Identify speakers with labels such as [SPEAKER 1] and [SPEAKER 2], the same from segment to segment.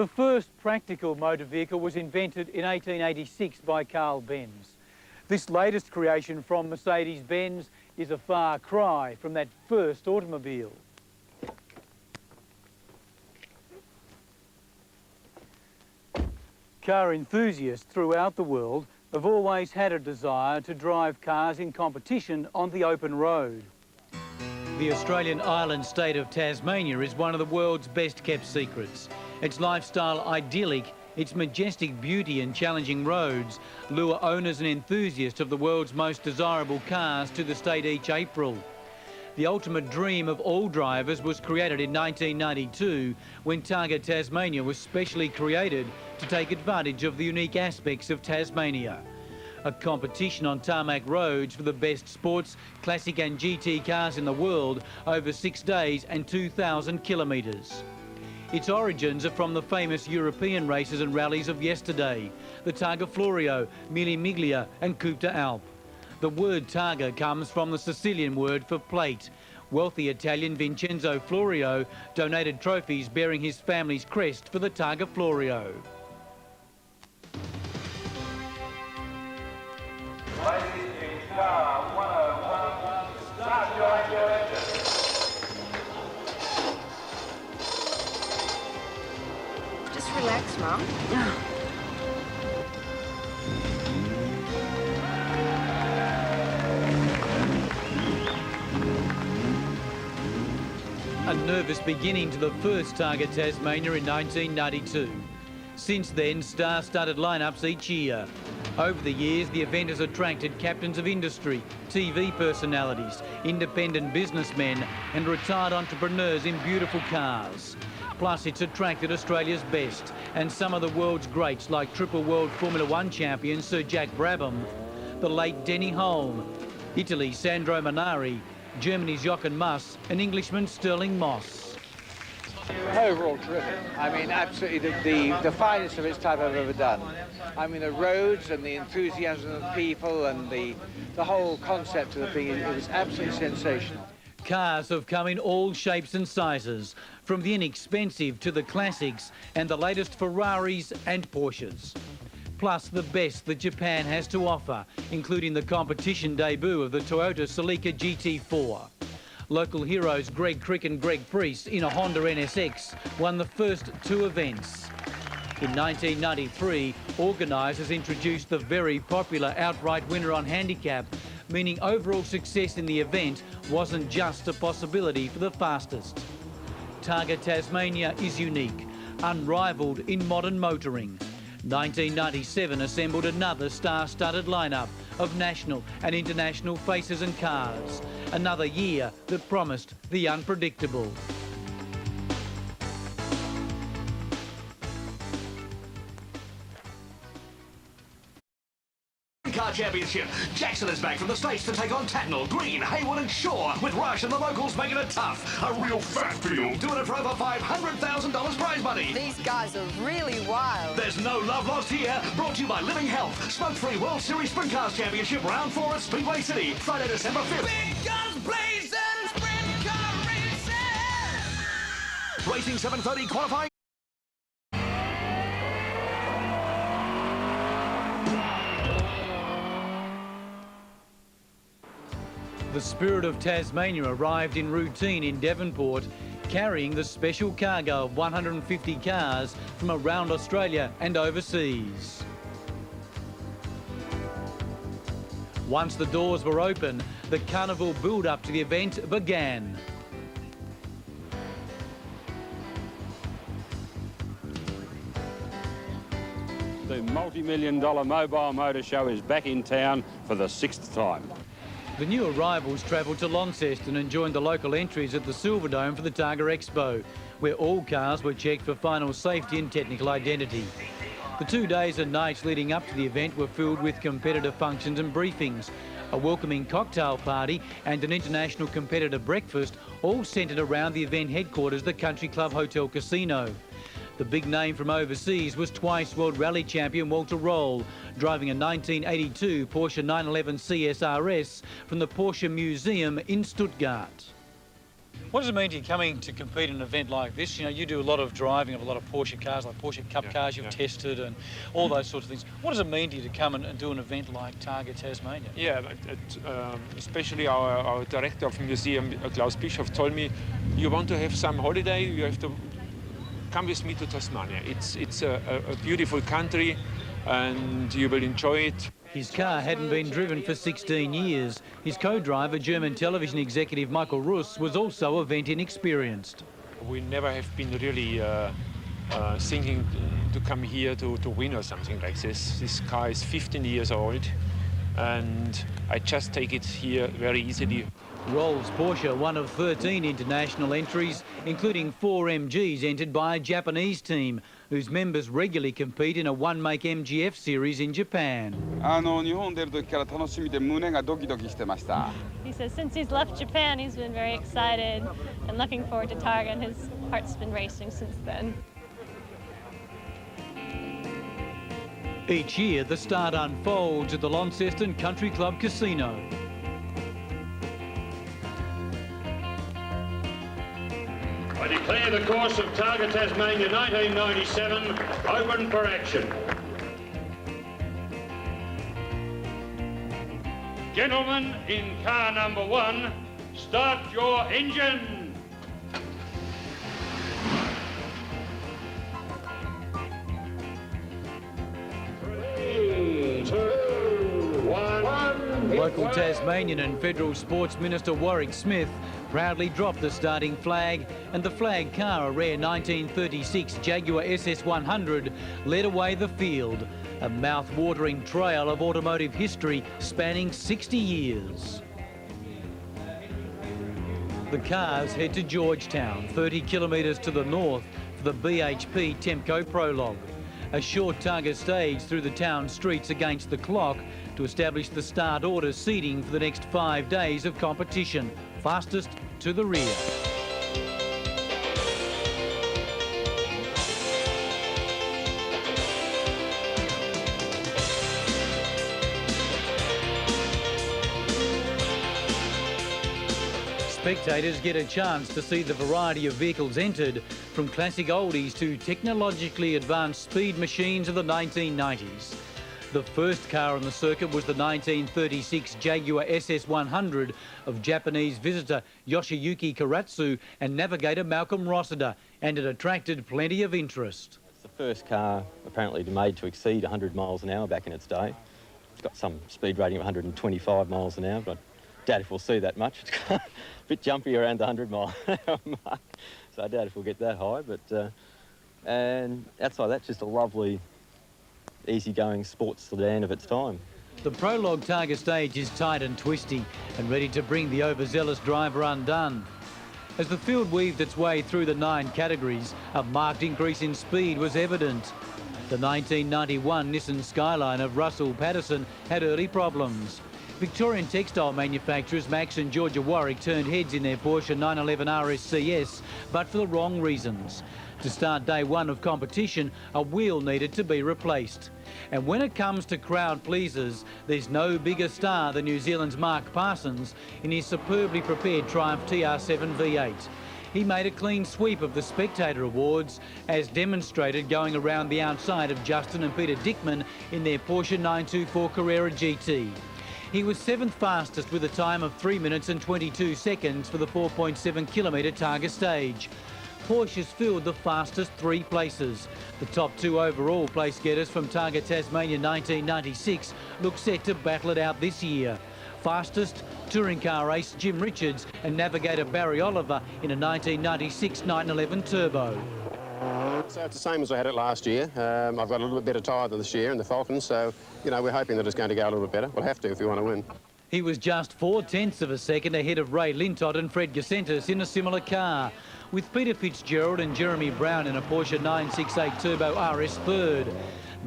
[SPEAKER 1] The first practical motor vehicle was invented in 1886 by Carl Benz. This latest creation from Mercedes-Benz is a far cry from that first automobile. Car enthusiasts throughout the world have always had a desire to drive cars in competition on the open road. The Australian island state of Tasmania is one of the world's best-kept secrets. Its lifestyle idyllic, its majestic beauty and challenging roads lure owners and enthusiasts of the world's most desirable cars to the state each April. The ultimate dream of all drivers was created in 1992 when Targa Tasmania was specially created to take advantage of the unique aspects of Tasmania. A competition on tarmac roads for the best sports, classic and GT cars in the world over 6 days and 2,000 kilometres. Its origins are from the famous European races and rallies of yesterday, the Targa Florio, Mille Miglia and Coupe d'Alpe. The word Targa comes from the Sicilian word for plate. Wealthy Italian Vincenzo Florio donated trophies bearing his family's crest for the Targa Florio.
[SPEAKER 2] Ladies in car 101, start your engine.
[SPEAKER 3] Just relax, Mum.
[SPEAKER 1] A nervous beginning to the first Targa Tasmania in 1992. Since then, star-studded lineups each year. Over the years, the event has attracted captains of industry, TV personalities, independent businessmen and retired entrepreneurs in beautiful cars. Plus, it's attracted Australia's best and some of the world's greats like triple world Formula One champion Sir Jack Brabham, the late Denny Hulme, Italy's Sandro Manari, Germany's Jochen Mass and Englishman Sterling Moss.
[SPEAKER 4] Overall terrific. I mean, absolutely the finest of its type I've ever done. I mean, the roads and the enthusiasm of the people and the whole concept of the thing, it was absolutely sensational.
[SPEAKER 1] Cars have come in all shapes and sizes, from the inexpensive to the classics and the latest Ferraris and Porsches. Plus the best that Japan has to offer, including the competition debut of the Toyota Celica GT4. Local heroes Greg Crick and Greg Priest in a Honda NSX won the first two events. In 1993, organisers introduced the very popular outright winner on handicap, meaning overall success in the event wasn't just a possibility for the fastest. Targa Tasmania is unique, unrivalled in modern motoring. 1997 assembled another star-studded lineup of national and international faces and cars. Another year that promised the unpredictable.
[SPEAKER 5] Car Championship. Jackson is back from the States to take on Tatnall, Green, Haywood and Shaw, with Rush and the locals making it tough. A real fat field. Doing it for over $500,000 prize money.
[SPEAKER 3] These guys are really wild.
[SPEAKER 5] There's no love lost here. Brought to you by Living Health. Smoke-free World Series Sprint Cars Championship, Round 4 at Speedway City, Friday, December 5th.
[SPEAKER 6] Big guns blazing, sprint car racing.
[SPEAKER 5] Racing 7:30 qualifying.
[SPEAKER 1] The Spirit of Tasmania arrived in routine in Devonport, carrying the special cargo of 150 cars from around Australia and overseas. Once the doors were open, the carnival build-up to the event began.
[SPEAKER 7] The multi-million-dollar mobile motor show is back in town for the 6th time.
[SPEAKER 1] The new arrivals travelled to Launceston and joined the local entries at the Silverdome for the Targa Expo, where all cars were checked for final safety and technical identity. The 2 days and nights leading up to the event were filled with competitor functions and briefings, a welcoming cocktail party and an international competitor breakfast, all centred around the event headquarters, the Country Club Hotel Casino. The big name from overseas was twice World Rally Champion Walter Roll, driving a 1982 Porsche 911 CSRS from the Porsche Museum in Stuttgart. What does it mean to you coming to compete in an event like this? You know, you do a lot of driving of a lot of Porsche cars, like Porsche Cup cars you've tested and all those sorts of things. What does it mean to you to come and do an event like Targa Tasmania?
[SPEAKER 8] Yeah, especially our director of the museum, Klaus Bischoff, told me, you want to have some holiday, you have to come with me to Tasmania. It's a beautiful country and you will enjoy it.
[SPEAKER 1] His car hadn't been driven for 16 years. His co-driver, German television executive Michael Russ, was also event inexperienced.
[SPEAKER 8] We never have been really thinking to come here to win or something like this. This car is 15 years old and I just take it here very easily.
[SPEAKER 1] Rolls Porsche, one of 13 international entries, including 4 MGs entered by a Japanese team, whose members regularly compete in a one-make MGF series in Japan.
[SPEAKER 9] He says since he's left Japan, he's been very excited and looking forward to Targa, and his heart's been racing since then.
[SPEAKER 1] Each year, the start unfolds at the Launceston Country Club Casino.
[SPEAKER 7] I declare the course of Targa Tasmania 1997 open for action. Gentlemen, in car number 1, start your engine. 3, 2, 1.
[SPEAKER 1] Local Tasmanian and Federal Sports Minister Warwick Smith proudly dropped the starting flag, and the flag car, a rare 1936 Jaguar SS100, led away the field. A mouth-watering trail of automotive history spanning 60 years. The cars head to Georgetown, 30 kilometres to the north, for the BHP Temco Prologue. A short Targa stage through the town streets against the clock to establish the start order seating for the next 5 days of competition. Fastest to the rear. Spectators get a chance to see the variety of vehicles entered, from classic oldies to technologically advanced speed machines of the 1990s. The first car on the circuit was the 1936 Jaguar SS100 of Japanese visitor Yoshiyuki Karatsu and navigator Malcolm Rossiter, and it attracted plenty of interest.
[SPEAKER 10] It's the first car apparently made to exceed 100 miles an hour back in its day. It's got some speed rating of 125 miles an hour, but I doubt if we'll see that much. It's a bit jumpy around the 100 mile an hour mark, so I doubt if we'll get that high. But and outside that, just a lovely, easygoing sports sedan of its time.
[SPEAKER 1] The Prologue Targa stage is tight and twisty and ready to bring the overzealous driver undone. As the field weaved its way through the 9 categories, a marked increase in speed was evident. The 1991 Nissan Skyline of Russell Patterson had early problems. Victorian textile manufacturers Max and Georgia Warwick turned heads in their Porsche 911 RSCS, but for the wrong reasons. To start day 1 of competition, a wheel needed to be replaced. And when it comes to crowd pleasers, there's no bigger star than New Zealand's Mark Parsons in his superbly prepared Triumph TR7 V8. He made a clean sweep of the Spectator Awards, as demonstrated going around the outside of Justin and Peter Dickman in their Porsche 924 Carrera GT. He was 7th fastest with a time of 3 minutes and 22 seconds for the 4.7 kilometre Targa stage. Porsche's filled the fastest 3 places. The top 2 overall place getters from Targa Tasmania 1996 look set to battle it out this year. Fastest, touring car ace Jim Richards and navigator Barry Oliver in a 1996 911 Turbo.
[SPEAKER 11] So it's the same as I had it last year. I've got a little bit better tyre this year in the Falcons, so, you know, we're hoping that it's going to go a little bit better. We'll have to if we want to win.
[SPEAKER 1] He was just 0.4 of a second ahead of Ray Lintott and Fred Gacentis in a similar car, with Peter Fitzgerald and Jeremy Brown in a Porsche 968 Turbo RS third.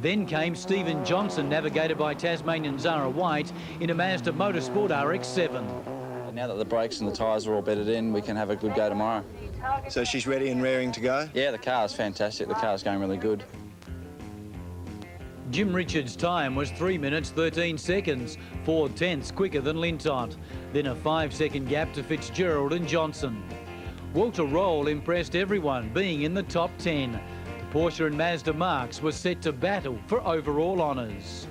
[SPEAKER 1] Then came Stephen Johnson, navigated by Tasmanian Zara White, in a Mazda Motorsport RX-7.
[SPEAKER 12] Now that the brakes and the tyres are all bedded in, we can have a good go tomorrow.
[SPEAKER 13] So she's ready and raring to go?
[SPEAKER 12] Yeah, the car's fantastic. The car's going really good.
[SPEAKER 1] Jim Richards' time was 3 minutes 13 seconds, 4/10 quicker than Lintott. Then a 5-second gap to Fitzgerald and Johnson. Walter Roll impressed everyone, being in the top 10. The Porsche and Mazda marques were set to battle for overall honours.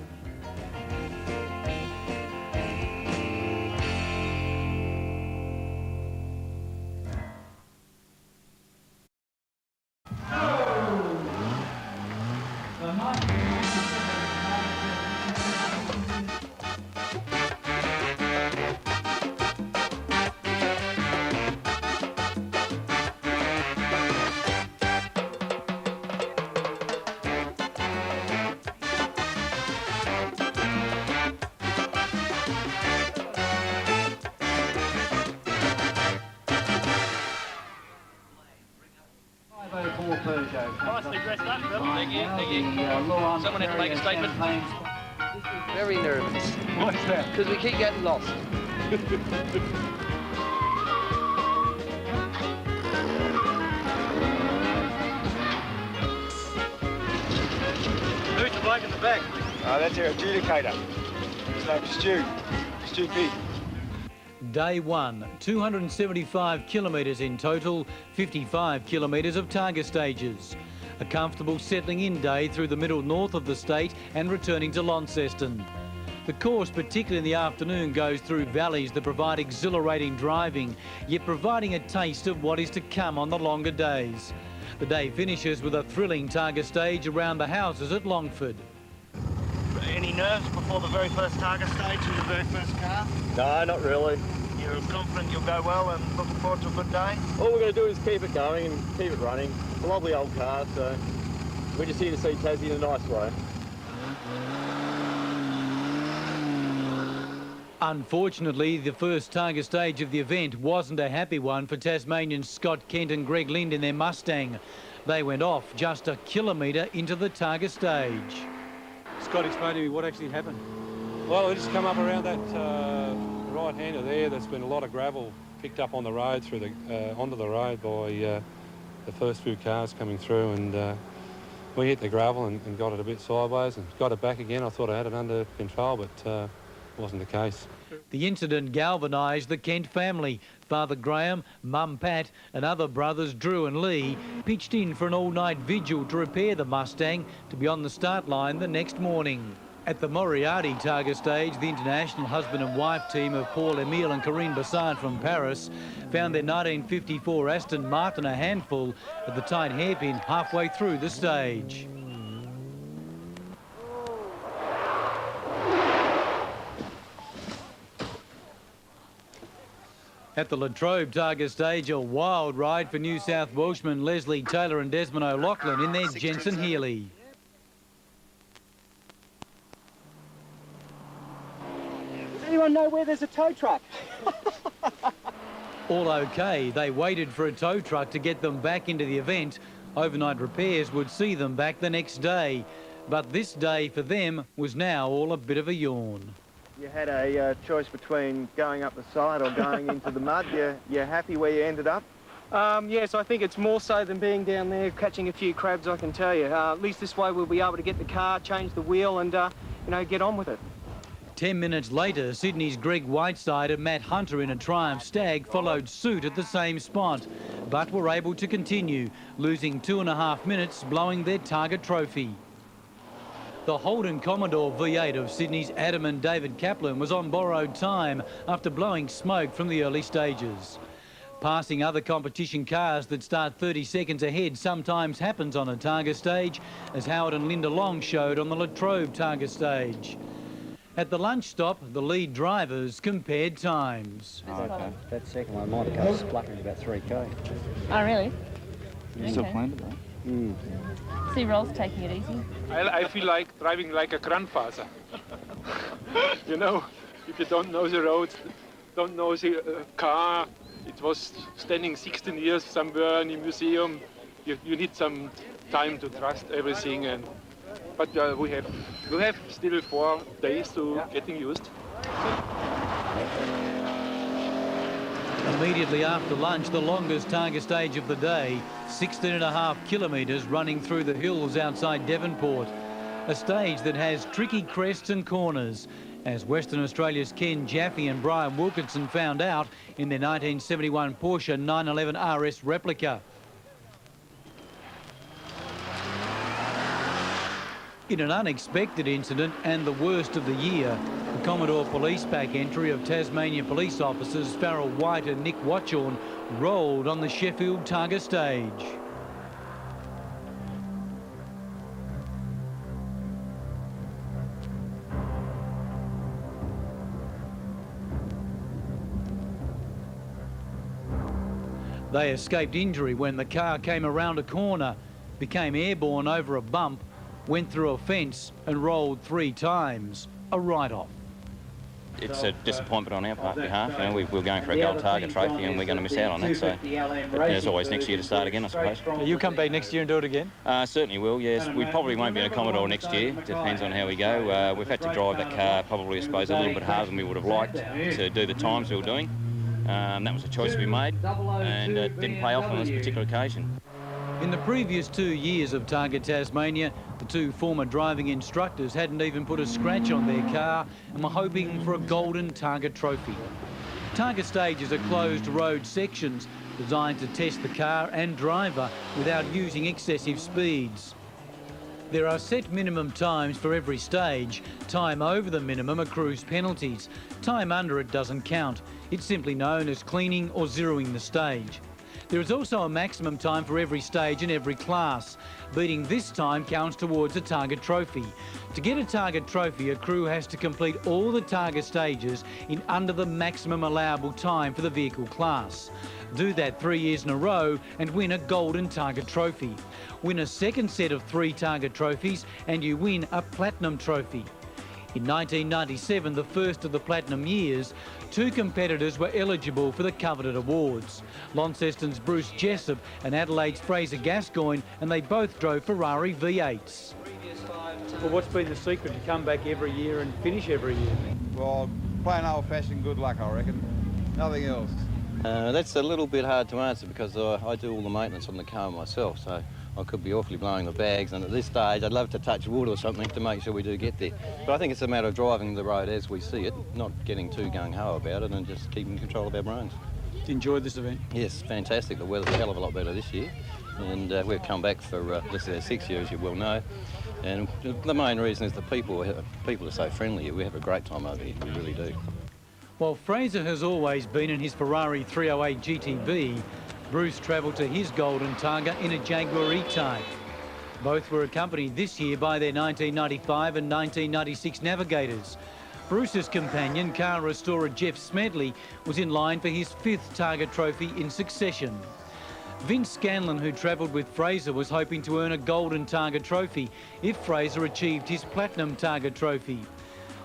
[SPEAKER 14] Nicely dressed up, Bill. Thank you, thank you. Someone had to make a statement.
[SPEAKER 15] Very nervous.
[SPEAKER 14] What's that?
[SPEAKER 15] Because we keep getting lost.
[SPEAKER 14] Who's the bloke in the back?
[SPEAKER 13] That's our adjudicator. His name's Stu P.
[SPEAKER 1] Day 1, 275 kilometres in total, 55 kilometres of Targa stages. A comfortable settling in day through the middle north of the state and returning to Launceston. The course, particularly in the afternoon, goes through valleys that provide exhilarating driving, yet providing a taste of what is to come on the longer days. The day finishes with a thrilling Targa stage around the houses at Longford.
[SPEAKER 14] Any nerves before the very first Targa stage in the very first car?
[SPEAKER 16] No, not really.
[SPEAKER 14] You're confident you'll go well and looking forward to a good day?
[SPEAKER 16] All we're going to do is keep it going and keep it running. It's a lovely old car, so we're just here to see Tassie in a nice way.
[SPEAKER 1] Unfortunately, the first Targa stage of the event wasn't a happy one for Tasmanians Scott Kent and Greg Lind in their Mustang. They went off just a kilometre into the Targa stage.
[SPEAKER 17] Scott, explain to me what actually happened. Well, we just come up around that right-hander there. There's been a lot of gravel picked up on the road through the onto the road by the first few cars coming through, and we hit the gravel and got it a bit sideways and got it back again. I thought I had it under control, but wasn't the case.
[SPEAKER 1] The incident galvanised the Kent family. Father Graham, Mum Pat and other brothers Drew and Lee pitched in for an all-night vigil to repair the Mustang to be on the start line the next morning. At the Moriarty Targa stage, the international husband and wife team of Paul Emile and Corinne Bassard from Paris found their 1954 Aston Martin a handful at the tight hairpin halfway through the stage. At the Latrobe Targa stage, a wild ride for New South Welshmen Leslie Taylor and Desmond O'Loughlin in their Jensen Healy.
[SPEAKER 18] Does anyone know where there's a tow truck?
[SPEAKER 1] All okay, they waited for a tow truck to get them back into the event. Overnight repairs would see them back the next day. But this day for them was now all a bit of a yawn.
[SPEAKER 18] You had a choice between going up the side or going into the mud. You're happy where you ended up?
[SPEAKER 19] Yes, I think it's more so than being down there catching a few crabs, I can tell you. At least this way we'll be able to get the car, change the wheel and, you know, get on with it.
[SPEAKER 1] 10 minutes later, Sydney's Greg Whiteside and Matt Hunter in a Triumph Stag followed suit at the same spot, but were able to continue, losing 2.5 minutes, blowing their Targa trophy. The Holden Commodore V8 of Sydney's Adam and David Kaplan was on borrowed time after blowing smoke from the early stages. Passing other competition cars that start 30 seconds ahead sometimes happens on a Targa stage, as Howard and Linda Long showed on the Latrobe Targa stage. At the lunch stop, the lead drivers compared times.
[SPEAKER 20] Oh, okay. That second one might have come spluttering about 3k.
[SPEAKER 9] Oh, really?
[SPEAKER 20] You still playing it, right?
[SPEAKER 9] See, Roll's taking it easy.
[SPEAKER 8] I feel like driving like a grandfather. You know, if you don't know the roads, don't know the car, it was standing 16 years somewhere in a museum. You need some time to trust everything, but we have still 4 days to getting used.
[SPEAKER 1] Immediately after lunch, the longest Targa stage of the day, 16.5 kilometres running through the hills outside Devonport. A stage that has tricky crests and corners. as Western Australia's Ken Jaffe and Brian Wilkinson found out in their 1971 Porsche 911 RS replica. In an unexpected incident and the worst of the year, the Commodore police pack entry of Tasmania police officers Farrell White and Nick Watchorn rolled on the Sheffield Targa stage. They escaped injury when the car came around a corner, became airborne over a bump, went through a fence and rolled 3 times. A write-off.
[SPEAKER 10] It's a disappointment on our behalf. You know, we're going for a gold Targa trophy and we're going to miss out on that. So there's always next year to start again, I suppose.
[SPEAKER 1] You come back next year and do it again?
[SPEAKER 10] Certainly will, yes. We probably won't be in a Commodore next year. Depends on how we go. We've had to drive that car probably, I suppose, a little bit harder than we would have liked to do the times we were doing. That was a choice we made and it didn't pay off on this particular occasion.
[SPEAKER 1] In the previous 2 years of Targa Tasmania, the 2 former driving instructors hadn't even put a scratch on their car and were hoping for a golden Targa trophy. Targa stages are closed road sections designed to test the car and driver without using excessive speeds. There are set minimum times for every stage. Time over the minimum accrues penalties. Time under it doesn't count. It's simply known as cleaning or zeroing the stage. There is also a maximum time for every stage in every class. Beating this time counts towards a Targa trophy. To get a Targa trophy, a crew has to complete all the Targa stages in under the maximum allowable time for the vehicle class. Do that 3 years in a row and win a golden Targa trophy. Win a second set of 3 Targa trophies and you win a platinum trophy. In 1997, the first of the platinum years, 2 competitors were eligible for the coveted awards. Launceston's Bruce Jessup and Adelaide's Fraser Gascoigne, and they both drove Ferrari V8s. Well, what's been the secret to come back every year and finish every year?
[SPEAKER 13] Well, plain old-fashioned good luck, I reckon. Nothing else.
[SPEAKER 10] That's a little bit hard to answer because I do all the maintenance on the car myself, so I could be awfully blowing the bags, and at this stage I'd love to touch wood or something to make sure we do get there. But I think it's a matter of driving the road as we see it, not getting too gung-ho about it and just keeping control of our brains.
[SPEAKER 1] Did you enjoy this event?
[SPEAKER 10] Yes, fantastic. The weather's a hell of a lot better this year, and we've come back for this is our 6th year, as you well know. And the main reason is the people are so friendly here. We have a great time over here, we really do.
[SPEAKER 1] While Fraser has always been in his Ferrari 308 GTB, Bruce travelled to his golden Targa in a Jaguar E-Type. Both were accompanied this year by their 1995 and 1996 navigators. Bruce's companion, car restorer Jeff Smedley, was in line for his 5th Targa trophy in succession. Vince Scanlon, who travelled with Fraser, was hoping to earn a golden Targa trophy if Fraser achieved his platinum Targa trophy.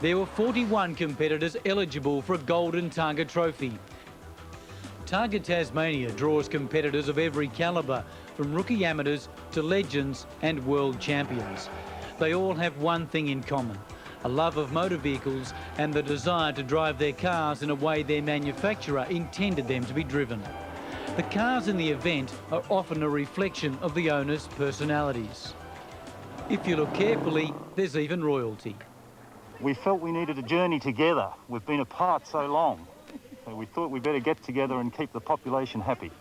[SPEAKER 1] There were 41 competitors eligible for a golden Targa trophy. Targa Tasmania draws competitors of every calibre, from rookie amateurs to legends and world champions. They all have one thing in common: a love of motor vehicles and the desire to drive their cars in a way their manufacturer intended them to be driven. The cars in the event are often a reflection of the owners' personalities. If you look carefully, there's even royalty.
[SPEAKER 21] We felt we needed a journey together. We've been apart so long. So we thought we'd better get together and keep the population happy.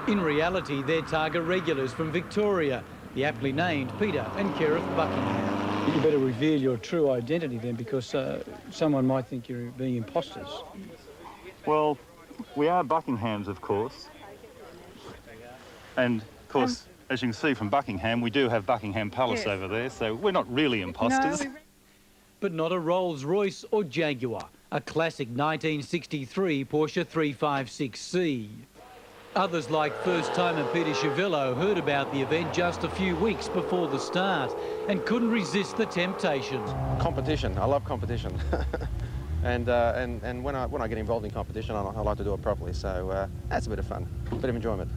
[SPEAKER 1] In reality, they're Targa regulars from Victoria, the aptly named Peter and Kerith Buckingham. You better reveal your true identity then, because someone might think you're being imposters.
[SPEAKER 21] Well, we are Buckinghams, of course. And, of course, as you can see from Buckingham, we do have Buckingham Palace over there, so we're not really imposters.
[SPEAKER 1] No. But not a Rolls-Royce or Jaguar, a classic 1963 Porsche 356C. Others like first-timer Peter Chiavello heard about the event just a few weeks before the start and couldn't resist the temptation.
[SPEAKER 16] Competition, I love competition. and when I get involved in competition, I like to do it properly, so that's a bit of fun, a bit of enjoyment.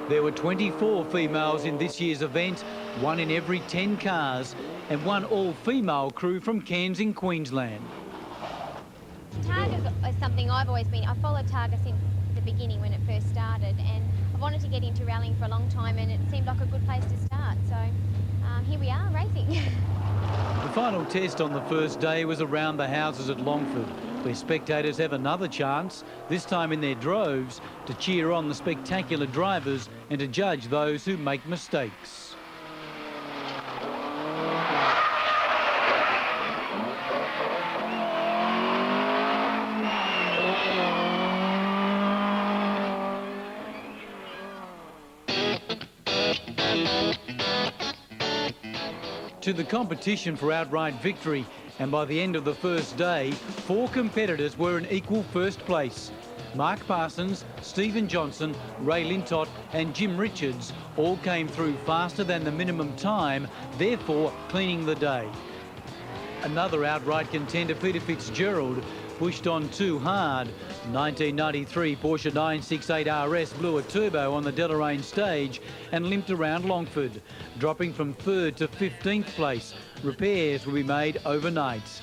[SPEAKER 1] There were 24 females in this year's event, 1 in every 10 cars, and 1 all-female crew from Cairns in Queensland.
[SPEAKER 22] Targa is something I've followed Targa since the beginning when it first started, and I've wanted to get into rallying for a long time, and it seemed like a good place to start, so here we are, racing.
[SPEAKER 1] The final test on the first day was around the houses at Longford, where spectators have another chance, this time in their droves, to cheer on the spectacular drivers and to judge those who make mistakes. To the competition for outright victory, and by the end of the first day, 4 competitors were in equal first place. Mark Parsons, Stephen Johnson, Ray Lintott and Jim Richards all came through faster than the minimum time, therefore cleaning the day. Another outright contender, Peter Fitzgerald, pushed on too hard. 1993 Porsche 968 RS blew a turbo on the Deloraine stage and limped around Longford, dropping from 3rd to 15th place. Repairs will be made overnight.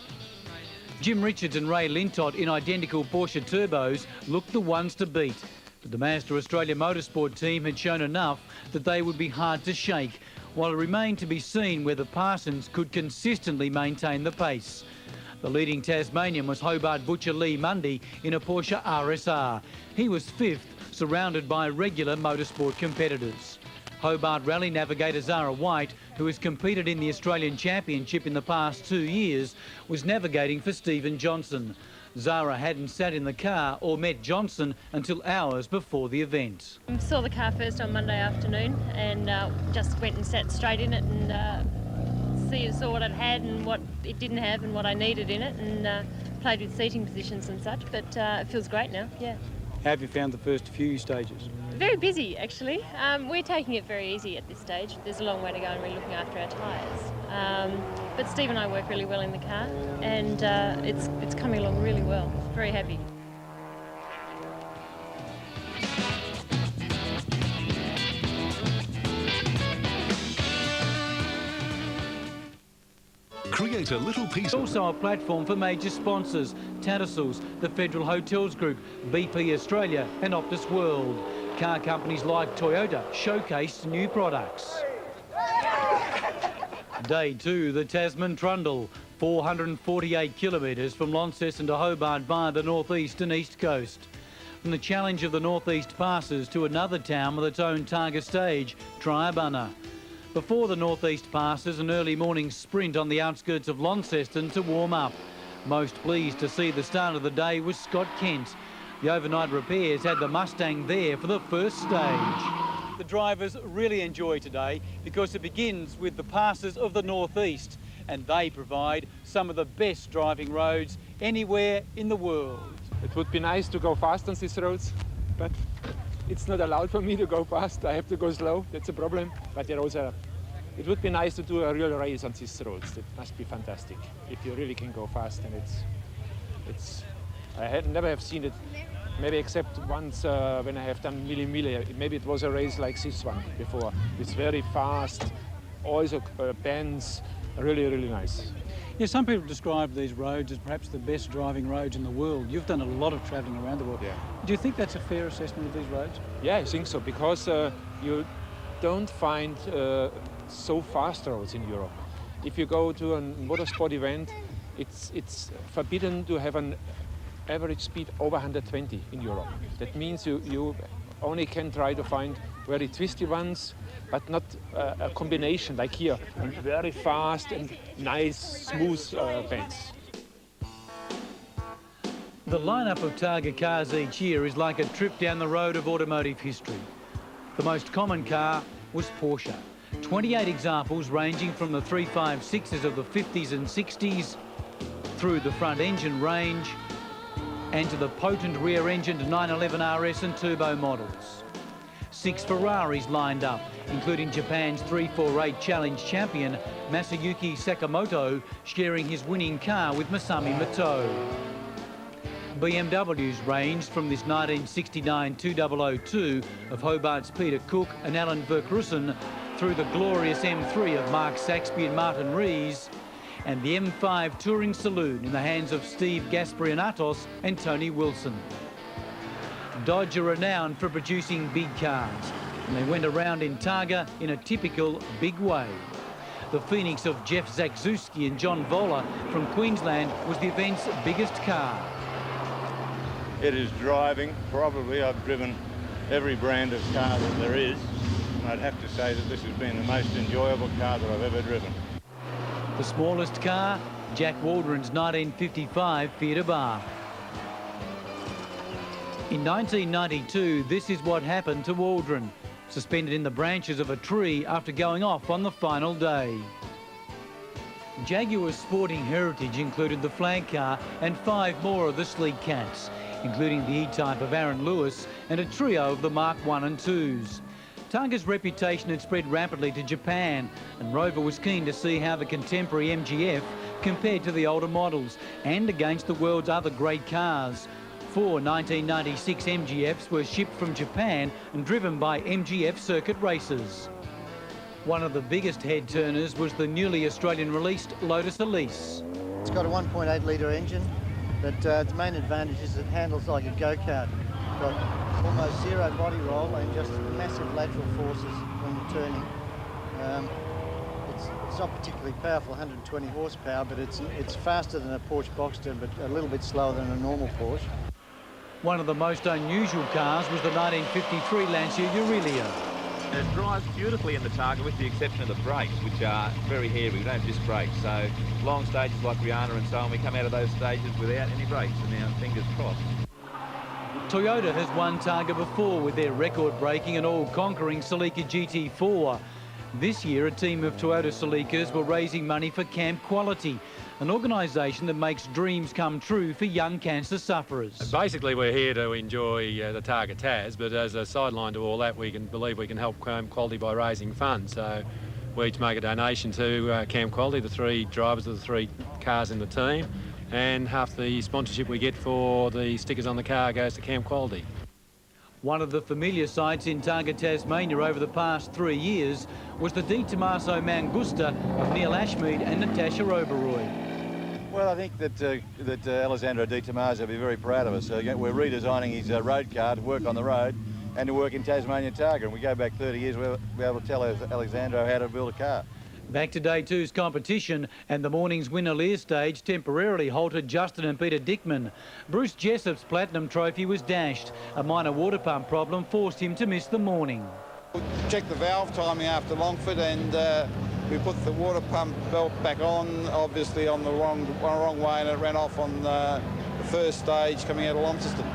[SPEAKER 1] Jim Richards and Ray Lintott in identical Porsche turbos looked the ones to beat, but the Mazda Australia Motorsport team had shown enough that they would be hard to shake, while it remained to be seen whether Parsons could consistently maintain the pace. The leading Tasmanian was Hobart butcher Lee Mundy in a Porsche RSR. He was 5th, surrounded by regular motorsport competitors. Hobart rally navigator Zara White, who has competed in the Australian Championship in the past 2 years, was navigating for Stephen Johnson. Zara hadn't sat in the car or met Johnson until hours before the event.
[SPEAKER 9] I saw the car first on Monday afternoon and just went and sat straight in it and saw what it had and what it didn't have and what I needed in it, and played with seating positions and such, but it feels great now, yeah.
[SPEAKER 1] How have you found the first few stages?
[SPEAKER 9] Very busy, actually. We're taking it very easy at this stage. There's a long way to go and we're looking after our tyres. But Steve and I work really well in the car, and it's coming along really well. Very happy.
[SPEAKER 5] Create a little piece.
[SPEAKER 1] Also a platform for major sponsors, Tattersalls, the Federal Hotels Group, BP Australia and Optus World. Car companies like Toyota showcased new products. Day 2, the Tasman Trundle, 448 kilometres from Launceston to Hobart via the northeast and east coast. From the challenge of the northeast passes to another town with its own Targa stage, Triabunna. Before the northeast passes, an early morning sprint on the outskirts of Launceston to warm up. Most pleased to see the start of the day was Scott Kent. The overnight repairs had the Mustang there for the first stage. The drivers really enjoy today because it begins with the passes of the northeast, and they provide some of the best driving roads anywhere in the world.
[SPEAKER 8] It would be nice to go fast on these roads, but it's not allowed for me to go fast. I have to go slow. That's a problem. But it would be nice to do a real race on these roads. That must be fantastic if you really can go fast. And I never have seen it, maybe except once when I have done Mille Mille. Maybe it was a race like this one before. It's very fast, also bends, really, really nice.
[SPEAKER 1] Yeah, some people describe these roads as perhaps the best driving roads in the world. You've done a lot of travelling around the world.
[SPEAKER 8] Yeah.
[SPEAKER 1] Do you think that's a fair assessment of these roads?
[SPEAKER 8] Yeah, I think so, because you don't find so fast roads in Europe. If you go to a motorsport event, it's forbidden to have an average speed over 120 in Europe. That means you only can try to find very twisty ones, but not a combination like here, and very fast and nice, smooth bends.
[SPEAKER 1] The lineup of Targa cars each year is like a trip down the road of automotive history. The most common car was Porsche. 28 examples ranging from the 356s of the 50s and 60s through the front engine range and to the potent rear-engined 911 RS and turbo models. 6 Ferraris lined up, including Japan's 348 Challenge champion Masayuki Sakamoto, sharing his winning car with Masami Muto. BMWs ranged from this 1969 2002 of Hobart's Peter Cook and Alan Verkrussen through the glorious M3 of Mark Saxby and Martin Rees, and the M5 Touring Saloon in the hands of Steve Gasparinatos and Tony Wilson. Dodge are renowned for producing big cars, and they went around in Targa in a typical big way. The Phoenix of Jeff Zakrzewski and John Voller from Queensland was the event's biggest car.
[SPEAKER 2] It is driving. Probably I've driven every brand of car that there is. And I'd have to say that this has been the most enjoyable car that I've ever driven.
[SPEAKER 1] The smallest car, Jack Waldron's 1955 Fiat Abarth. In 1992, this is what happened to Waldron, suspended in the branches of a tree after going off on the final day. Jaguar's sporting heritage included the flag car and 5 more of the sleek cats, including the E-Type of Aaron Lewis and a trio of the Mark 1 and 2s. Targa's reputation had spread rapidly to Japan, and Rover was keen to see how the contemporary MGF compared to the older models and against the world's other great cars. 4 1996 MGFs were shipped from Japan and driven by MGF circuit racers. One of the biggest head turners was the newly Australian-released Lotus Elise.
[SPEAKER 4] It's got a 1.8 litre engine, but its main advantage is it handles like a go-kart. Got almost zero body roll and just massive lateral forces when you're turning. It's not particularly powerful, 120 horsepower, but it's faster than a Porsche Boxster, but a little bit slower than a normal Porsche.
[SPEAKER 1] One of the most unusual cars was the 1953 Lancia Aurelia.
[SPEAKER 23] It drives beautifully in the Targa with the exception of the brakes, which are very heavy. We don't have disc brakes, so long stages like Rihanna and so on, we come out of those stages without any brakes, and now fingers crossed.
[SPEAKER 1] Toyota has won Targa before with their record-breaking and all-conquering Celica GT4. This year, a team of Toyota Celicas were raising money for Camp Quality, an organisation that makes dreams come true for young cancer sufferers.
[SPEAKER 17] Basically, we're here to enjoy the Targa Tas, but as a sideline to all that, we believe we can help Camp Quality by raising funds. So we each make a donation to Camp Quality, the 3 drivers of the 3 cars in the team, and half the sponsorship we get for the stickers on the car goes to Camp Quality.
[SPEAKER 1] One of the familiar sights in Targa Tasmania over the past 3 years was the Di Tommaso Mangusta of Neil Ashmead and Natasha Oberoi.
[SPEAKER 2] Well, I think that Alessandro Di Tommaso will be very proud of us. We're redesigning his road car to work on the road and to work in Tasmania Targa. And we go back 30 years, we'll be able to tell Alessandro how to build a car.
[SPEAKER 1] Back to day 2's competition, and the morning's winner Lear stage temporarily halted Justin and Peter Dickman. Bruce Jessop's Platinum Trophy was dashed. A minor water pump problem forced him to miss the morning.
[SPEAKER 24] Checked the valve timing after Longford, and we put the water pump belt back on, obviously on the wrong way, and it ran off on the first stage coming out of Launceston.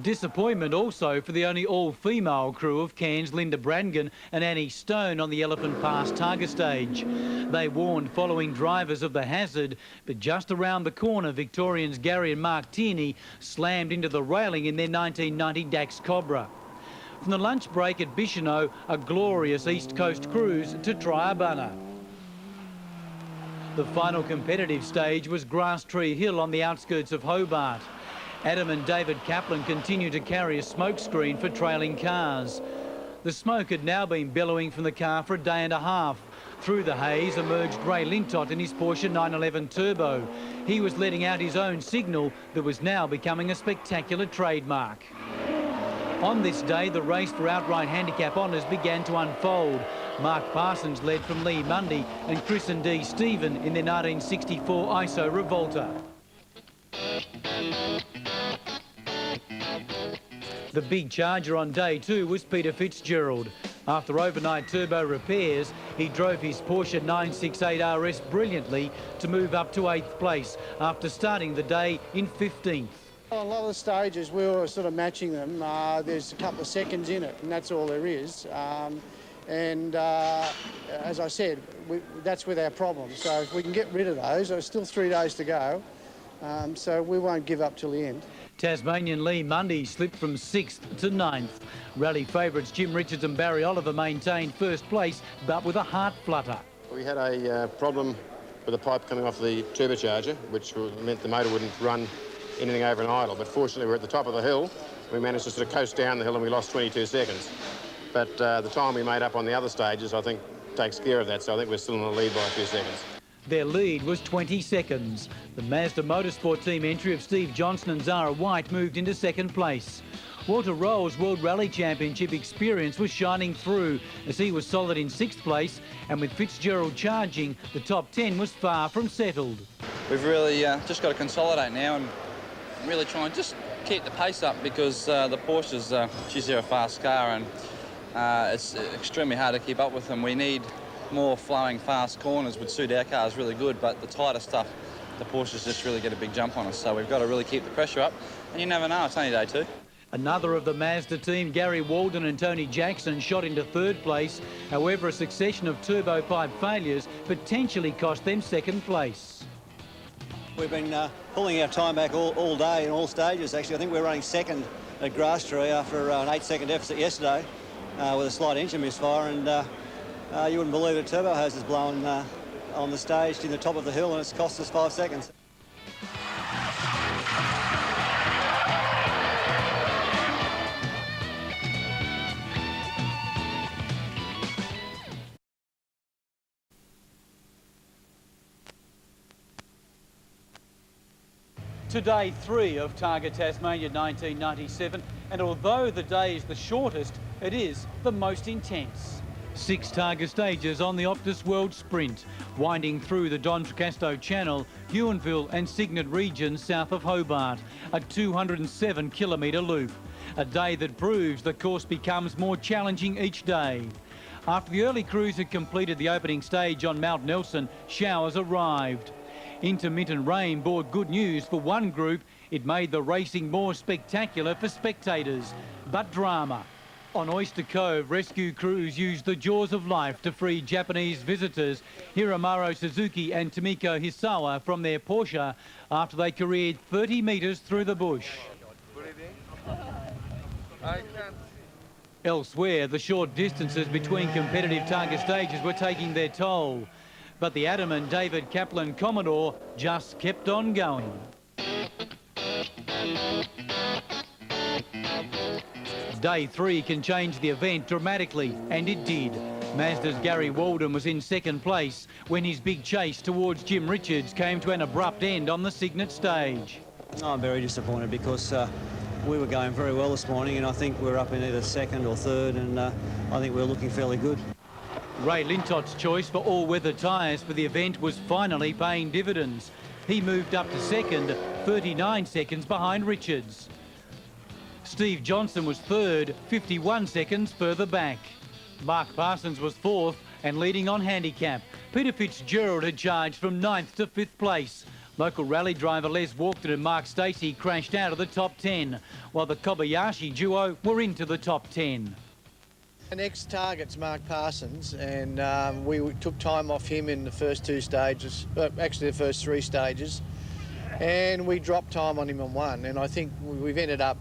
[SPEAKER 1] Disappointment also for the only all-female crew of Cairns' Linda Brannigan and Annie Stone on the Elephant Pass Targa stage. They warned following drivers of the hazard, but just around the corner, Victorians Gary and Mark Tierney slammed into the railing in their 1990 Dax Cobra. From the lunch break at Bicheno, a glorious East Coast cruise to Triabunna. The final competitive stage was Grass Tree Hill on the outskirts of Hobart. Adam and David Kaplan continued to carry a smoke screen for trailing cars. The smoke had now been billowing from the car for a day and a half. Through the haze emerged Ray Lintott in his Porsche 911 Turbo. He was letting out his own signal that was now becoming a spectacular trademark. On this day, the race for outright handicap honours began to unfold. Mark Parsons led from Lee Mundy and Chris and Dee Stephen in their 1964 ISO Revolta. The big charger on day 2 was Peter Fitzgerald. After overnight turbo repairs, he drove his Porsche 968 RS brilliantly to move up to 8th place after starting the day in 15th.
[SPEAKER 25] On a lot of the stages, we were sort of matching them. There's a couple of seconds in it, and that's all there is. As I said, that's with our problem. So if we can get rid of those, there's still 3 days to go. So we won't give up till the end.
[SPEAKER 1] Tasmanian Lee Mundy slipped from 6th to 9th. Rally favourites Jim Richards and Barry Oliver maintained first place, but with a heart flutter.
[SPEAKER 11] We had a problem with the pipe coming off the turbocharger, which meant the motor wouldn't run anything over an idle. But fortunately, we're at the top of the hill. We managed to sort of coast down the hill and we lost 22 seconds. But the time we made up on the other stages, I think, takes care of that. So I think we're still in the lead by a few seconds.
[SPEAKER 1] Their lead was 20 seconds. The Mazda Motorsport team entry of Steve Johnson and Zara White moved into second place. Walter Rowe's World Rally Championship experience was shining through as he was solid in sixth place, and with Fitzgerald charging, the top 10 was far from settled.
[SPEAKER 3] We've really just got to consolidate now and really try and just keep the pace up, because the Porsches, geez, they're a fast car, and it's extremely hard to keep up with them. We need more flowing fast corners would suit our cars really good, but the tighter stuff, the Porsches just really get a big jump on us, so we've got to really keep the pressure up, and you never know, it's only day two.
[SPEAKER 1] Another of the Mazda team, Gary Walden and Tony Jackson, shot into third place. However, a succession of turbopipe failures potentially cost them second place.
[SPEAKER 20] We've been pulling our time back all day in all stages, actually. I think we're running second at Grasstree after an 8-second deficit yesterday with a slight engine misfire, and you wouldn't believe it, a turbo hose is blowing on the stage in the top of the hill, and it's cost us 5 seconds.
[SPEAKER 1] To day 3 of Targa Tasmania 1997, and although the day is the shortest, it is the most intense. 6 Targa stages on the Optus World Sprint, winding through the Don Tricasто Channel, Huonville and Cygnet regions south of Hobart, a 207-kilometre loop. A day that proves the course becomes more challenging each day. After the early crews had completed the opening stage on Mount Nelson, showers arrived. Intermittent rain brought good news for one group. It made the racing more spectacular for spectators, but drama. On Oyster Cove, rescue crews used the jaws of life to free Japanese visitors Hiromaro Suzuki and Tomiko Hisawa from their Porsche after they careered 30 metres through the bush. Elsewhere, the short distances between competitive Targa stages were taking their toll. But the adamant David Kaplan Commodore just kept on going. Day 3 can change the event dramatically, and it did. Mazda's Gary Walden was in second place when his big chase towards Jim Richards came to an abrupt end on the Cygnet stage.
[SPEAKER 20] I'm very disappointed because we were going very well this morning, and I think we're up in either second or third, and I think we're looking fairly good.
[SPEAKER 1] Ray Lintot's choice for all-weather tyres for the event was finally paying dividends. He moved up to second, 39 seconds behind Richards. Steve Johnson was third, 51 seconds further back. Mark Parsons was fourth and leading on handicap. Peter Fitzgerald had charged from 9th to 5th place. Local rally driver Les Walkden and Mark Stacey crashed out of the top 10, while the Kobayashi duo were into the top 10.
[SPEAKER 4] The next target's Mark Parsons, and we took time off him in the first 2 stages, actually the first 3 stages, and we dropped time on him on 1, and I think we've ended up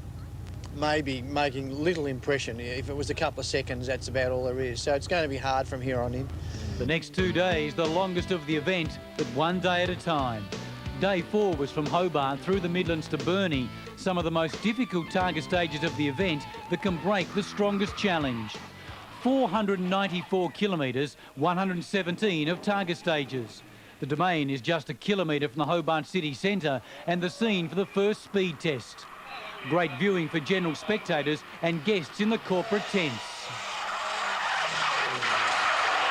[SPEAKER 4] maybe making little impression. If it was a couple of seconds, that's about all there is, so it's going to be hard from here on in.
[SPEAKER 1] The next 2 days, the longest of the event, but one day at a time. Day 4 was from Hobart through the Midlands to Burnie, some of the most difficult Targa stages of the event that can break the strongest challenge. 494 kilometres, 117 of Targa stages. The Domain is just a kilometre from the Hobart city centre and the scene for the first speed test. Great viewing for general spectators and guests in the corporate tents.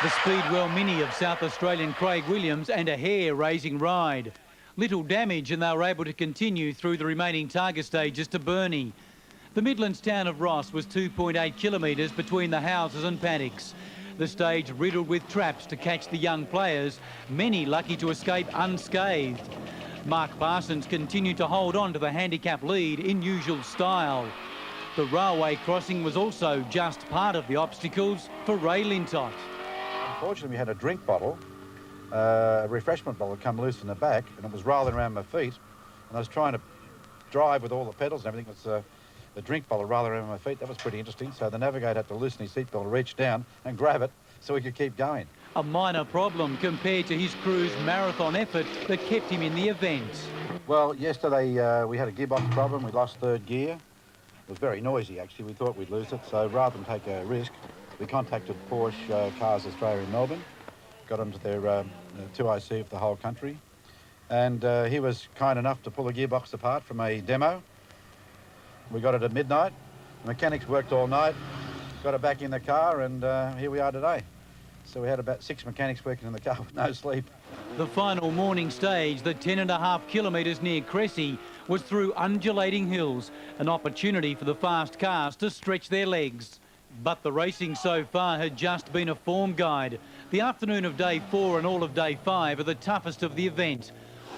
[SPEAKER 1] The Speedwell Mini of South Australian Craig Williams and a hair-raising ride. Little damage, and they were able to continue through the remaining Targa stages to Burnie. The Midlands town of Ross was 2.8 kilometres between the houses and paddocks. The stage riddled with traps to catch the young players, many lucky to escape unscathed. Mark Parsons continued to hold on to the handicap lead in usual style. The railway crossing was also just part of the obstacles for Ray Lintott.
[SPEAKER 6] Unfortunately, we had a drink bottle, a refreshment bottle come loose in the back, and it was rolling around my feet, and I was trying to drive with all the pedals and everything. It was the drink bottle rolling around my feet. That was pretty interesting. So the navigator had to loosen his seatbelt, reach down and grab it so he could keep going.
[SPEAKER 1] A minor problem compared to his crew's marathon effort that kept him in the event.
[SPEAKER 6] Well, yesterday we had a gearbox problem. We lost 3rd gear. It was very noisy, actually. We thought we'd lose it. So rather than take a risk, we contacted Porsche Cars Australia in Melbourne. got onto their 2IC for the whole country. And he was kind enough to pull the gearbox apart from a demo. We got it at midnight. The mechanics worked all night, got it back in the car, and here we are today. So we had about 6 mechanics working in the car with no sleep.
[SPEAKER 1] The final morning stage, the 10.5 kilometres near Cressy, was through undulating hills, an opportunity for the fast cars to stretch their legs. But the racing so far had just been a form guide. The afternoon of day 4 and all of day 5 are the toughest of the event.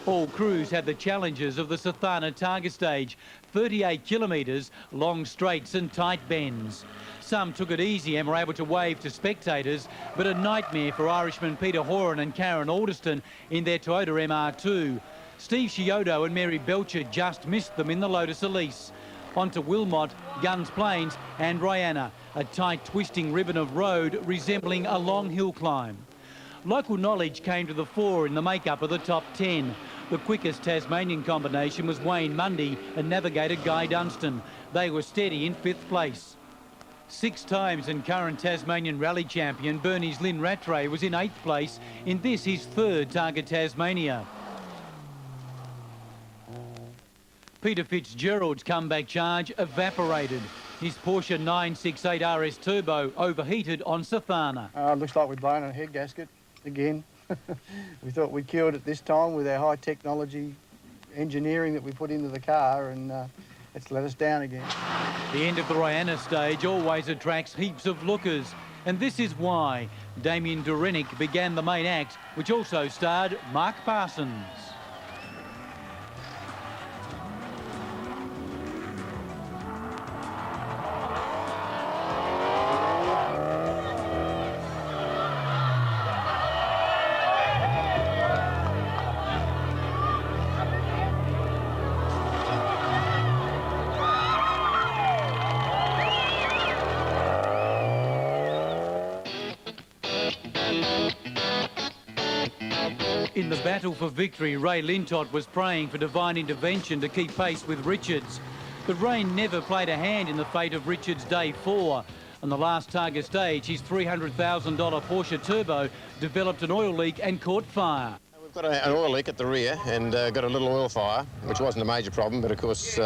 [SPEAKER 1] All crews had the challenges of the Sathana Targa stage, 38 kilometres, long straights and tight bends. Some took it easy and were able to wave to spectators, but a nightmare for Irishmen Peter Horan and Karen Alderston in their Toyota MR2. Steve Chiodo and Mary Belcher just missed them in the Lotus Elise. Onto Wilmot, Guns Plains and Rihanna, a tight twisting ribbon of road resembling a long hill climb. Local knowledge came to the fore in the makeup of the top 10. The quickest Tasmanian combination was Wayne Mundy and navigator Guy Dunstan. They were steady in 5th place. 6 times and current Tasmanian rally champion Bernie's Lynn Rattray was in 8th place in this his 3rd Targa Tasmania. Peter Fitzgerald's comeback charge evaporated. His Porsche 968 RS Turbo overheated on Sathana.
[SPEAKER 25] Looks like we've blown a head gasket again. We thought we cured it this time with our high technology engineering that we put into the car, and it's let us down again.
[SPEAKER 1] The end of the Rihanna stage always attracts heaps of lookers, and this is why Damien Durenick began the main act, which also starred Mark Parsons. In the battle for victory, Ray Lintott was praying for divine intervention to keep pace with Richards. But rain never played a hand in the fate of Richards' day 4. On the last Targa stage, his $300,000 Porsche Turbo developed an oil leak and caught fire.
[SPEAKER 11] We've got an oil leak at the rear and got a little oil fire, which wasn't a major problem, but of course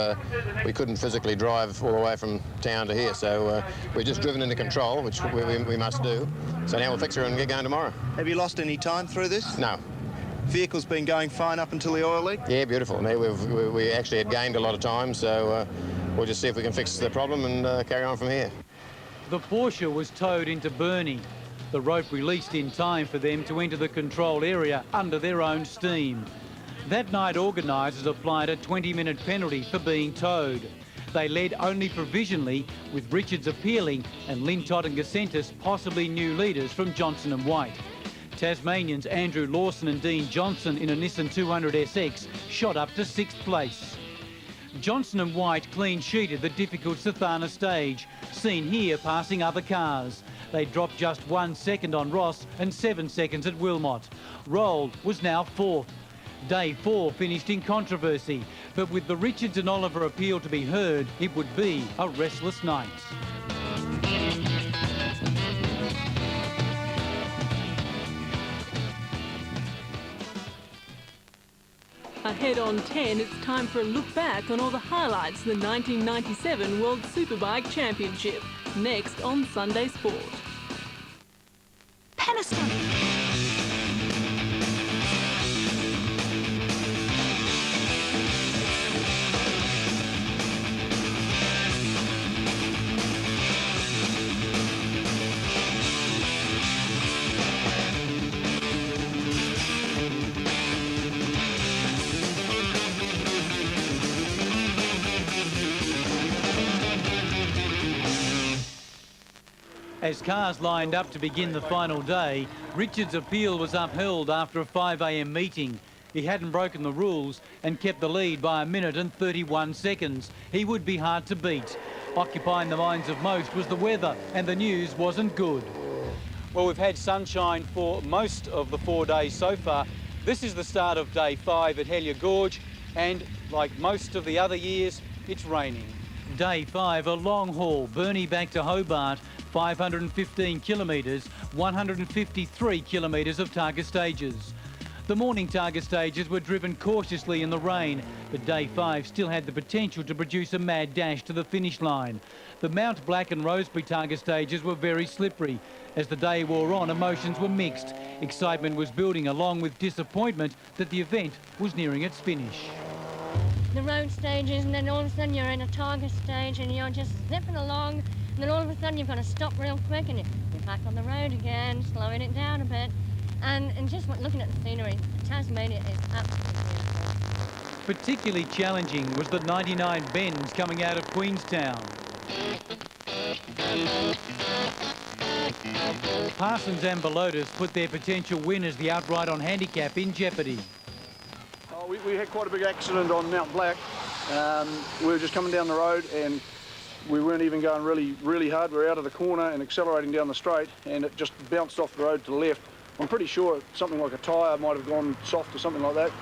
[SPEAKER 11] we couldn't physically drive all the way from town to here, so we've just driven into control, which we must do. So now we'll fix her and get going tomorrow.
[SPEAKER 7] Have you lost any time through this?
[SPEAKER 11] No.
[SPEAKER 7] Vehicle's been going fine up until the oil leak?
[SPEAKER 11] Yeah, beautiful. I mean, we actually had gained a lot of time, so we'll just see if we can fix the problem and carry on from here.
[SPEAKER 1] The Porsche was towed into Burnie. The rope released in time for them to enter the control area under their own steam. That night, organisers applied a 20-minute penalty for being towed. They led only provisionally, with Richards appealing and Lintott and Gacentis possibly new leaders from Johnson and White. Tasmanians Andrew Lawson and Dean Johnson in a Nissan 200SX shot up to 6th place. Johnson and White clean-sheeted the difficult Sathana stage, seen here passing other cars. They dropped just 1 second on Ross and 7 seconds at Wilmot. Roll was now 4th. Day 4 finished in controversy, but with the Richards and Oliver appeal to be heard, it would be a restless night.
[SPEAKER 12] Ahead on 10, it's time for a look back on all the highlights of the 1997 World Superbike Championship. Next on Sunday Sport.
[SPEAKER 14] Panasonic.
[SPEAKER 1] As cars lined up to begin the final day, Richards' appeal was upheld after a 5 a.m. meeting. He hadn't broken the rules and kept the lead by 1 minute and 31 seconds. He would be hard to beat. Occupying the minds of most was the weather, and the news wasn't good. Well, we've had sunshine for most of the 4 days so far. This is the start of day 5 at Hellyer Gorge, and like most of the other years, it's raining. Day 5, a long haul, Burnie back to Hobart, 515 kilometres, 153 kilometres of Targa stages. The morning Targa stages were driven cautiously in the rain, but Day 5 still had the potential to produce a mad dash to the finish line. The Mount Black and Rosebery Targa stages were very slippery. As the day wore on, emotions were mixed. Excitement was building along with disappointment that the event was nearing its finish.
[SPEAKER 9] The road stages, and then all of a sudden you're in a Targa stage and you're just zipping along, and then all of a sudden you've got to stop real quick and you're back on the road again, slowing it down a bit. And just looking at the scenery, Tasmania is absolutely beautiful.
[SPEAKER 1] Particularly challenging was the 99 bends coming out of Queenstown. Parsons and Belotus put their potential win as the outright on handicap in jeopardy.
[SPEAKER 13] We had quite a big accident on Mount Black. We were just coming down the road and we weren't even going really hard. We were out of the corner and accelerating down the straight, and it just bounced off the road to the left. I'm pretty sure something like a tyre might have gone soft or something like that.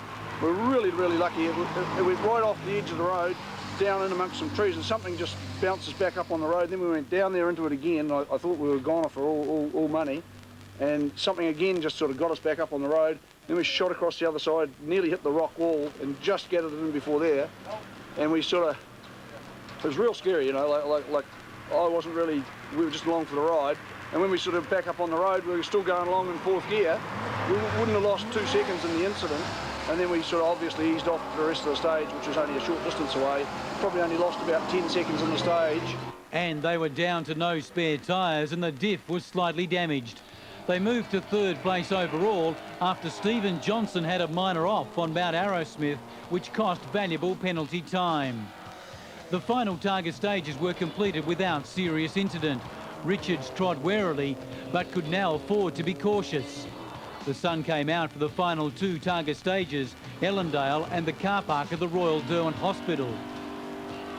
[SPEAKER 13] We're really lucky. It went right off the edge of the road, down in amongst some trees, and something just bounced us back up on the road. Then we went down there into it again. I thought we were gone for all money, and something again just sort of got us back up on the road. Then we shot across the other side, nearly hit the rock wall, and just gathered it in before there. And we sort of, it was real scary, you know, like I wasn't really, we were just along for the ride. And when we sort of back up on the road, we were still going along in fourth gear. We wouldn't have lost 2 seconds in the incident. And then we sort of obviously eased off the rest of the stage, which was only a short distance away. Probably only lost about 10 seconds on the stage.
[SPEAKER 1] And they were down to no spare tyres and the diff was slightly damaged. They moved to 3rd place overall after Stephen Johnson had a minor off on Mount Arrowsmith, which cost valuable penalty time. The final Targa stages were completed without serious incident. Richards trod warily, but could now afford to be cautious. The sun came out for the final 2 Targa stages, Ellendale and the car park of the Royal Derwent Hospital.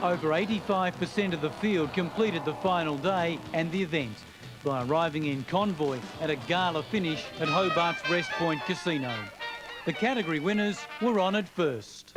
[SPEAKER 1] Over 85% of the field completed the final day and the event by arriving in convoy at a gala finish at Hobart's Rest Point Casino. The category winners were honoured first.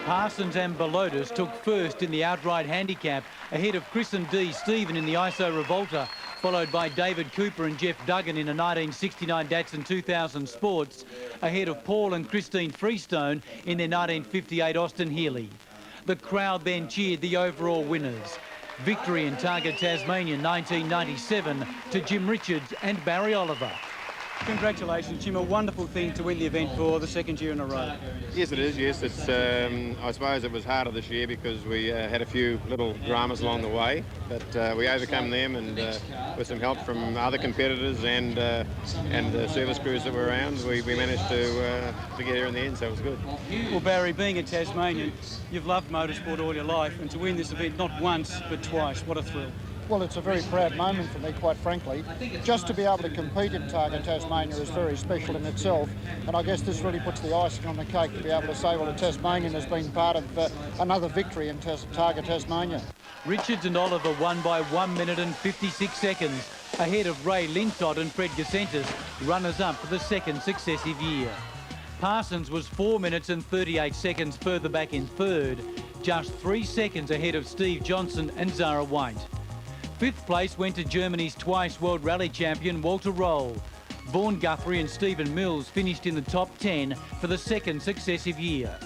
[SPEAKER 1] Parsons and Belotus took first in the outright handicap, ahead of Chris and D. Stephen in the ISO Revolta, followed by David Cooper and Jeff Duggan in a 1969 Datsun 2000 Sports, ahead of Paul and Christine Freestone in their 1958 Austin Healey. The crowd then cheered the overall winners. Victory in Targa Tasmania 1997 to Jim Richards and Barry Oliver.
[SPEAKER 14] Congratulations, Jim. A wonderful thing to win the event for the 2nd year in a row.
[SPEAKER 11] Yes, it is. Yes, it's. I suppose it was harder this year because we had a few little dramas along the way, but we overcome them, and with some help from other competitors and the service crews that were around, we managed to get here in the end. So it was good.
[SPEAKER 14] Well, Barry, being a Tasmanian, you've loved motorsport all your life, and to win this event not once but twice, what a thrill.
[SPEAKER 15] Well, it's a very proud moment for me, quite frankly. Just to be able to compete in Targa Tasmania is very special in itself, and I guess this really puts the icing on the cake to be able to say, well, a Tasmanian has been part of another victory in Targa Tasmania.
[SPEAKER 1] Richards and Oliver won by 1 minute and 56 seconds, ahead of Ray Lintott and Fred Gacentis, runners-up for the 2nd successive year. Parsons was 4 minutes and 38 seconds further back in 3rd, just 3 seconds ahead of Steve Johnson and Zara White. 5th place went to Germany's twice World Rally champion Walter Roll. Vaughan Guthrie and Stephen Mills finished in the top 10 for the 2nd successive year.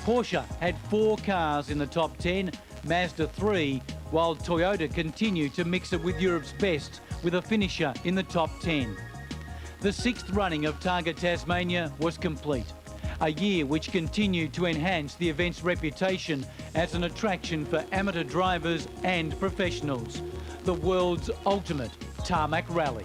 [SPEAKER 1] Porsche had 4 cars in the top 10, Mazda 3, while while Toyota continue to mix it with Europe's best, with a finisher in the top 10. The 6th running of Targa Tasmania was complete, a year which continued to enhance the event's reputation as an attraction for amateur drivers and professionals, the world's ultimate tarmac rally.